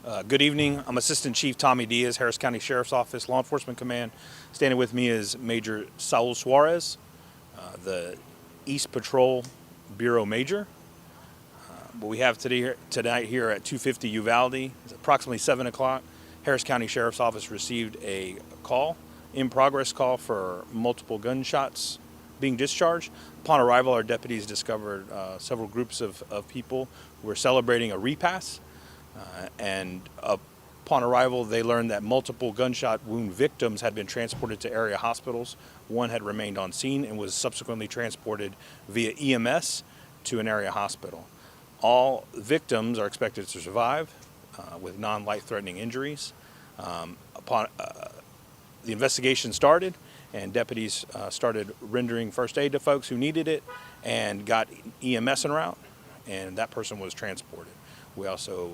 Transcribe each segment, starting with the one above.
Good evening. I'm Assistant Chief Tommy Diaz, Harris County Sheriff's Office, Law Enforcement Command. Standing with me is Major Saul Suarez, the East Patrol Bureau Major. What we have tonight here at 250 Uvalde is approximately 7 o'clock. Harris County Sheriff's Office received a call, in progress call for multiple gunshots being discharged. Upon arrival, our deputies discovered several groups of people who were celebrating a repass. And upon arrival, they learned that multiple gunshot wound victims had been transported to area hospitals. One had remained on scene and was subsequently transported via EMS to an area hospital. All victims are expected to survive with non-life-threatening injuries. Upon the investigation started, and deputies started rendering first aid to folks who needed it and got EMS en route, and that person was transported. We also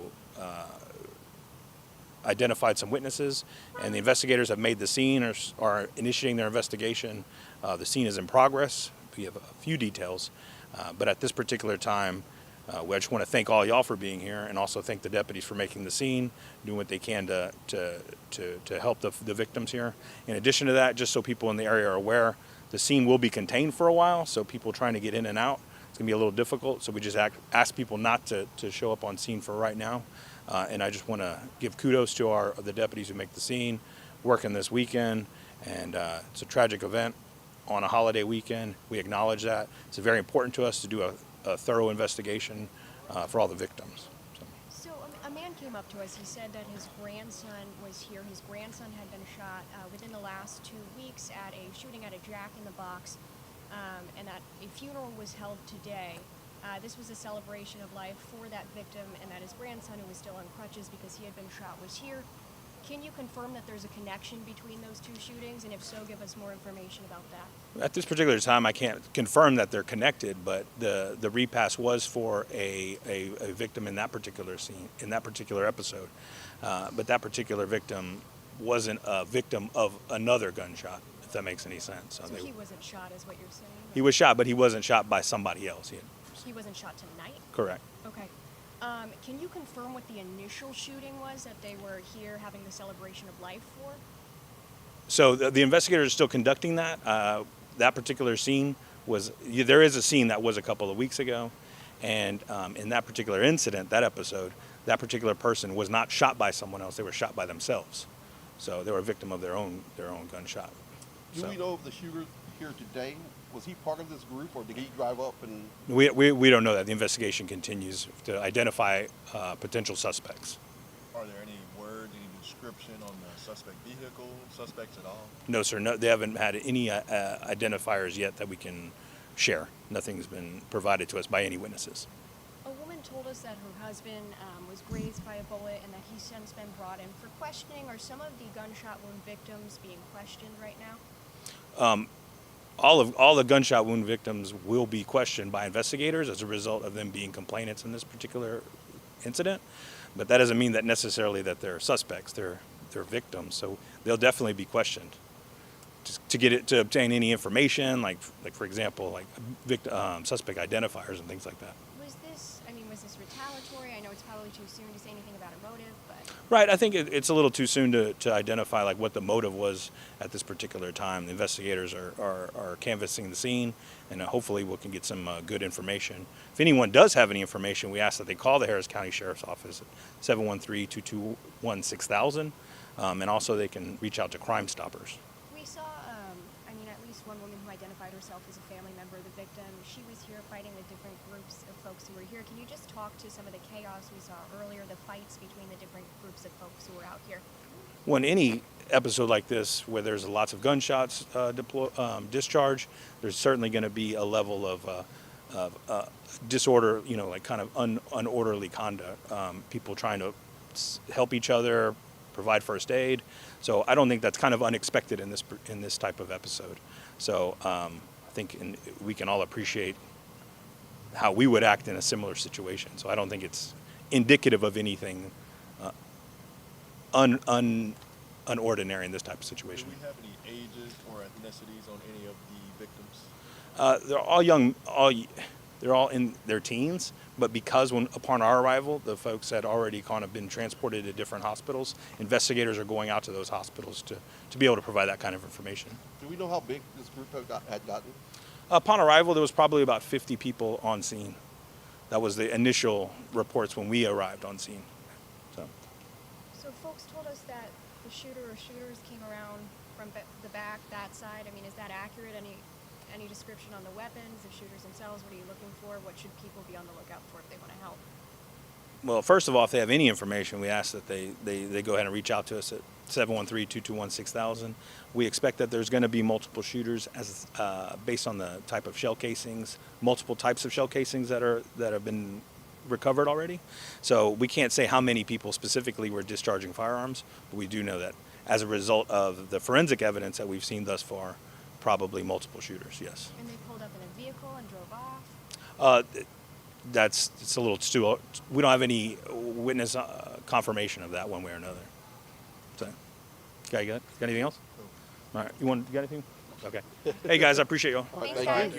identified some witnesses, and the investigators have made the scene or are initiating their investigation. The scene is in progress. We have a few details, but at this particular time, I just want to thank all y'all for being here, and also thank the deputies for making the scene, doing what they can to help the victims here. In addition to that, just so people in the area are aware, the scene will be contained for a while, so people trying to get in and out, it's going to be a little difficult, so we just ask people not to show up on scene for right now. And I just want to give kudos to the deputies who make the scene, working this weekend, and it's a tragic event on a holiday weekend. We acknowledge that. It's very important to us to do a thorough investigation for all the victims. So a man came up to us. He said that his grandson was here. His grandson had been shot within the last 2 weeks at a shooting at a Jack in the Box, and that a funeral was held today. This was a celebration of life for that victim, and that his grandson, who was still on crutches because he had been shot, was here. Can you confirm that there's a connection between those two shootings, and if so, give us more information about that? At this particular time, I can't confirm that they're connected, but the repass was for a victim in that particular scene, in that particular episode. But that particular victim wasn't a victim of another gunshot, if that makes any sense. So he wasn't shot, is what you're saying? He was shot, but he wasn't shot by somebody else. He wasn't shot tonight? Correct. Okay. Can you confirm what the initial shooting was that they were here having the celebration of life for? So the investigators are still conducting that. That particular scene there is a scene that was a couple of weeks ago, and in that particular incident, that episode, that particular person was not shot by someone else. They were shot by themselves. So they were a victim of their own gunshot. Do we know if the shooter here today, was he part of this group, or did he drive up and? We don't know that. The investigation continues to identify potential suspects. Are there any words, any description on the suspect vehicle, suspects at all? No, sir. No, they haven't had any identifiers yet that we can share. Nothing's been provided to us by any witnesses. A woman told us that her husband was grazed by a bullet and that he's since been brought in for questioning. Are some of the gunshot wound victims being questioned right now? All the gunshot wound victims will be questioned by investigators as a result of them being complainants in this particular incident, but that doesn't mean that necessarily that they're suspects. They're victims, so they'll definitely be questioned just to obtain any information, like for example, like suspect identifiers and things like that. Was this retaliatory? I know it's probably too soon to say anything about a motive, but... Right, I think it's a little too soon to identify like what the motive was at this particular time. The investigators are canvassing the scene, and hopefully we can get some good information. If anyone does have any information, we ask that they call the Harris County Sheriff's Office at 713-221-6000, and also they can reach out to Crime Stoppers. We saw, at least one woman who identified herself as a family member of the victim. She was here fighting the different groups of folks who were here. Can you just talk to some of the chaos we saw earlier, the fights between the different groups of folks who were out here? When any episode like this, where there's lots of gunshots discharged, there's certainly going to be a level of disorder, like kind of unorderly conduct. People trying to help each other, provide first aid. So I don't think that's kind of unexpected in this type of episode. So I think we can all appreciate how we would act in a similar situation. So I don't think it's indicative of anything unordinary in this type of situation. Do we have any ages or ethnicities on any of the victims? They're all young, They're all in their teens, but because upon our arrival, the folks had already kind of been transported to different hospitals, investigators are going out to those hospitals to be able to provide that kind of information. Do we know how big this group had gotten? Upon arrival, there was probably about 50 people on scene. That was the initial reports when we arrived on scene. So folks told us that the shooter or shooters came around from the back, that side. I mean, is that accurate? Any description on the weapons, the shooters themselves? What are you looking for? What should people be on the lookout for if they want to help? Well, first of all, if they have any information, we ask that they go ahead and reach out to us at 713-221-6000. We expect that there's going to be multiple shooters as based on the type of shell casings, multiple types of shell casings that have been recovered already. So we can't say how many people specifically were discharging firearms, but we do know that as a result of the forensic evidence that we've seen thus far, probably multiple shooters, yes. And they pulled up in a vehicle and drove off? It's a little too, we don't have any witness confirmation of that one way or another. So, okay, you got anything else? All right, you got anything? Okay. Hey guys, I appreciate y'all. Thanks, guys.